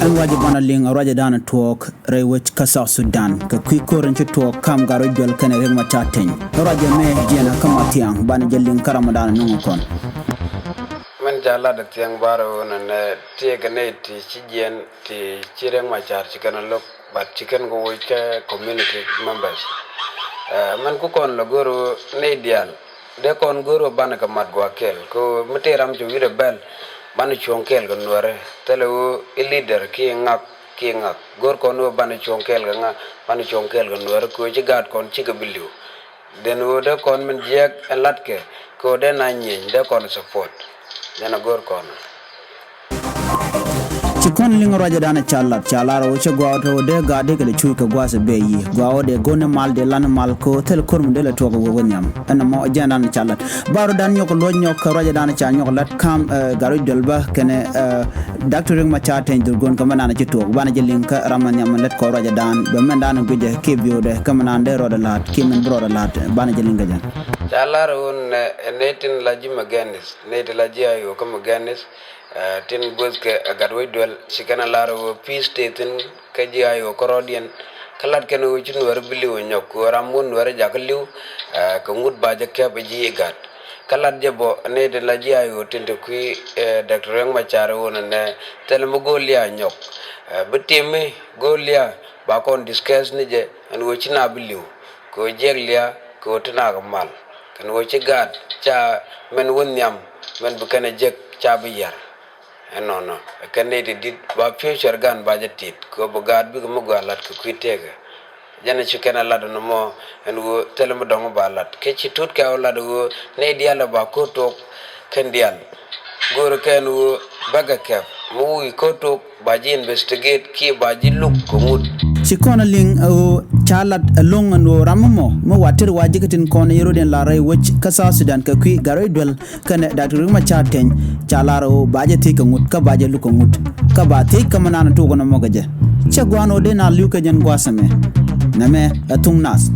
an waje bana ling raja dana tuok rewech ka South Sudan ka kwikoren ci tuok kam garo jol kane rek ma chaten raja me jena kama tiang bana jeling karamadana nungo kon man jala da tiang baro na tie gane ti ci jen ti ci rek ma char ci kana lok bat ci kan go ka community members man ku kon la goro ne dial de kon goro bana ka mat go kel ko materam ju wire bel bana chonkel ga nuere tele leader ki ngak gor kono bana chonkel ga bana chonkel ga nuere ko ci gat kon ci ga biliu den wo de kon men jek latke ko de na nyen de kon support dana gor kono ci kon ling raja dana chalara o ci gwato de gade ga chu ka gwasa beyi gwawo de gone mal de lan mal ko tel kormu de la togo wo nyam ana mo janda na chalat baro dan nyoko lo nyoko raja dana cha nyoko lat kam garo dolba kene doctor ma cha ten durgon kam nana ci togo bana jeling ka raman nyam let ko raja dan be men dana guje ke biode kam nan de roda lat kimen broda lat bana jeling ga jan chalara on netin laji maganis net laji ayo kam maganis tin buzke agadwe dwel sikana laro peace staten kaji ayo korodian kalat kenu chin wer biliwo nyok ramun wer jakliu ko ngud baje kebe ji gat kalat jebo ne de laji ayo tinte kui dr yang machare wona ne telmo golia nyok betime golia ba kon discuss ni je an wo china biliu ko jeglia ko tana mal kan wo ci gat cha men wonyam men bu kana jek cha bi yar no kan ne dit ba future gan ba jetit ko bo gad bi mo galat ko kuitega jana ci kana lado no mo en wo telmo dong ba lat ke ci tut ka lado wo ne diala ba ko to kan dial goro kan wo baga kap mo wi ko to ba ji investigate ki ba ji look ko mut ci kono ling o chalat longan wo rammo mo watir wajikatin kono yeroden la ray wach ka South Sudan ka kwi garoy dwel kan datu ma chaten chalaro baje te ka ngut ka baje lu ko ngut ka ba te ka manana to gono mo gaje che gwano de na lu ka jen gwasame name thoknath